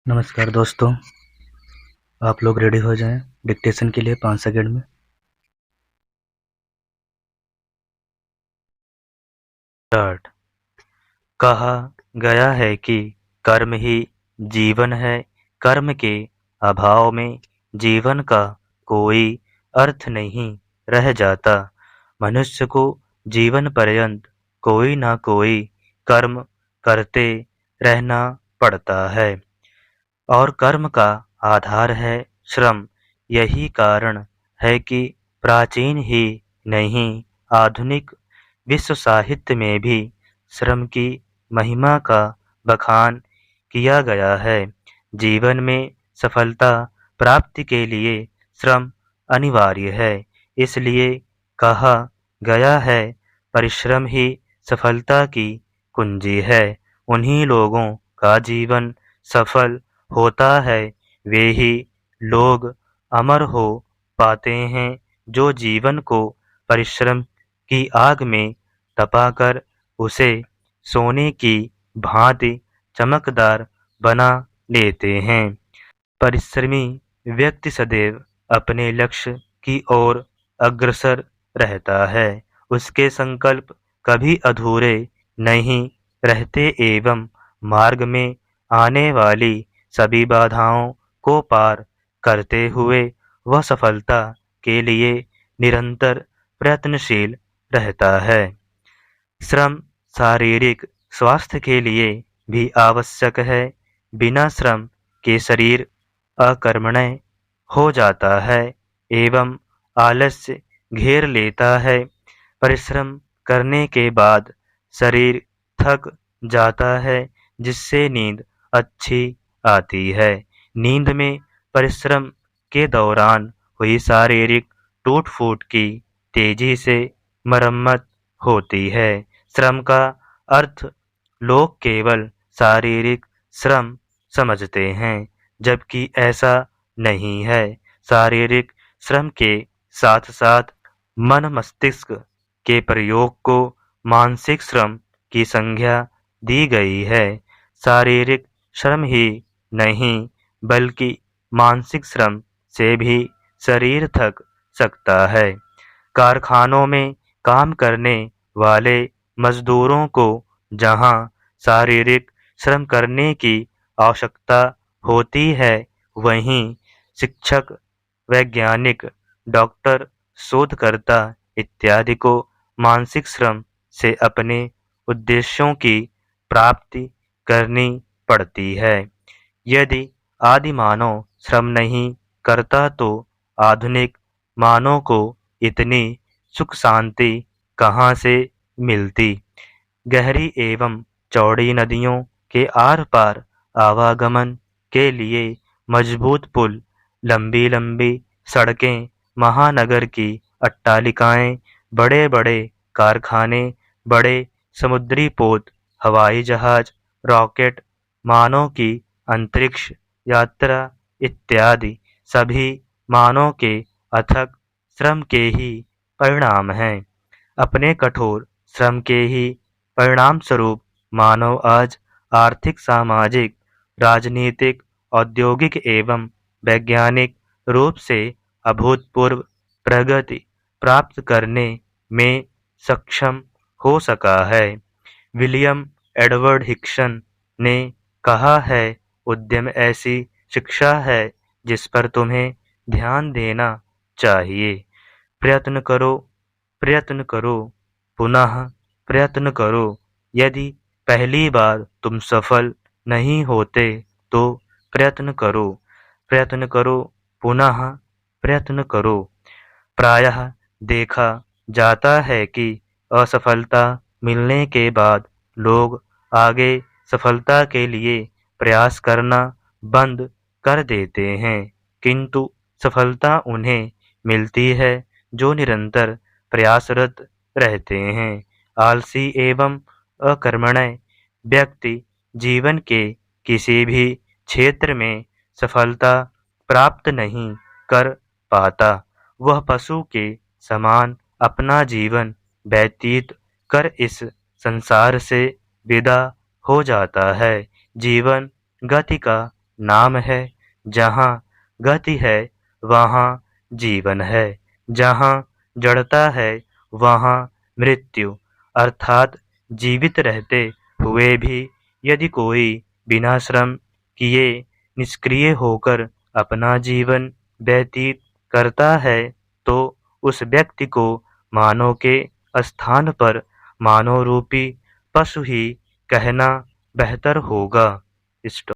नमस्कार दोस्तों, आप लोग रेडी हो जाएं डिक्टेशन के लिए 5 सेकंड में। स्टार्ट। कहा गया है कि कर्म ही जीवन है। कर्म के अभाव में जीवन का कोई अर्थ नहीं रह जाता। मनुष्य को जीवन पर्यंत कोई ना कोई कर्म करते रहना पड़ता है और कर्म का आधार है श्रम। यही कारण है कि प्राचीन ही नहीं, आधुनिक विश्व साहित्य में भी श्रम की महिमा का बखान किया गया है। जीवन में सफलता प्राप्ति के लिए श्रम अनिवार्य है। इसलिए कहा गया है, परिश्रम ही सफलता की कुंजी है। उन्हीं लोगों का जीवन सफल होता है, वे ही लोग अमर हो पाते हैं जो जीवन को परिश्रम की आग में तपाकर उसे सोने की भांति चमकदार बना लेते हैं। परिश्रमी व्यक्ति सदैव अपने लक्ष्य की ओर अग्रसर रहता है। उसके संकल्प कभी अधूरे नहीं रहते एवं मार्ग में आने वाली सभी बाधाओं को पार करते हुए वह सफलता के लिए निरंतर प्रयत्नशील रहता है। श्रम शारीरिक स्वास्थ्य के लिए भी आवश्यक है। बिना श्रम के शरीर अकर्मण्य हो जाता है एवं आलस्य घेर लेता है। परिश्रम करने के बाद शरीर थक जाता है, जिससे नींद अच्छी आती है। नींद में परिश्रम के दौरान हुई शारीरिक टूट-फूट की तेजी से मरम्मत होती है। श्रम का अर्थ लोग केवल शारीरिक श्रम समझते हैं, जबकि ऐसा नहीं है। शारीरिक श्रम के साथ-साथ मन मस्तिष्क के प्रयोग को मानसिक श्रम की संज्ञा दी गई है। शारीरिक श्रम ही नहीं बल्कि मानसिक श्रम से भी शरीर थक सकता है। कारखानों में काम करने वाले मजदूरों को जहां शारीरिक श्रम करने की आवश्यकता होती है, वहीं शिक्षक, वैज्ञानिक, डॉक्टर, शोधकर्ता इत्यादि को मानसिक श्रम से अपने उद्देश्यों की प्राप्ति करनी पड़ती है। यदि आदि मानव श्रम नहीं करता तो आधुनिक मानव को इतनी सुख शांति कहाँ से मिलती। गहरी एवं चौड़ी नदियों के आर पार आवागमन के लिए मजबूत पुल, लंबी लंबी सड़कें, महानगर की अट्टालिकाएं, बड़े बड़े कारखाने, बड़े समुद्री पोत, हवाई जहाज, रॉकेट, मानव की अंतरिक्ष यात्रा इत्यादि सभी मानव के अथक श्रम के ही परिणाम हैं। अपने कठोर श्रम के ही परिणाम स्वरूप मानव आज आर्थिक, सामाजिक, राजनीतिक, औद्योगिक एवं वैज्ञानिक रूप से अभूतपूर्व प्रगति प्राप्त करने में सक्षम हो सका है। विलियम एडवर्ड हिक्सन ने कहा है, उद्यम ऐसी शिक्षा है जिस पर तुम्हें ध्यान देना चाहिए। प्रयत्न करो, प्रयत्न करो, पुनः प्रयत्न करो। यदि पहली बार तुम सफल नहीं होते तो प्रयत्न करो, प्रयत्न करो, पुनः प्रयत्न करो। प्रायः देखा जाता है कि असफलता मिलने के बाद लोग आगे सफलता के लिए प्रयास करना बंद कर देते हैं, किंतु सफलता उन्हें मिलती है जो निरंतर प्रयासरत रहते हैं। आलसी एवं अकर्मण्य व्यक्ति जीवन के किसी भी क्षेत्र में सफलता प्राप्त नहीं कर पाता। वह पशु के समान अपना जीवन व्यतीत कर इस संसार से विदा हो जाता है। जीवन गति का नाम है। जहाँ गति है वहाँ जीवन है, जहाँ जड़ता है वहाँ मृत्यु। अर्थात जीवित रहते हुए भी यदि कोई बिना श्रम किए निष्क्रिय होकर अपना जीवन व्यतीत करता है तो उस व्यक्ति को मानव के स्थान पर मानव रूपी पशु ही कहना बेहतर होगा। स्टॉप।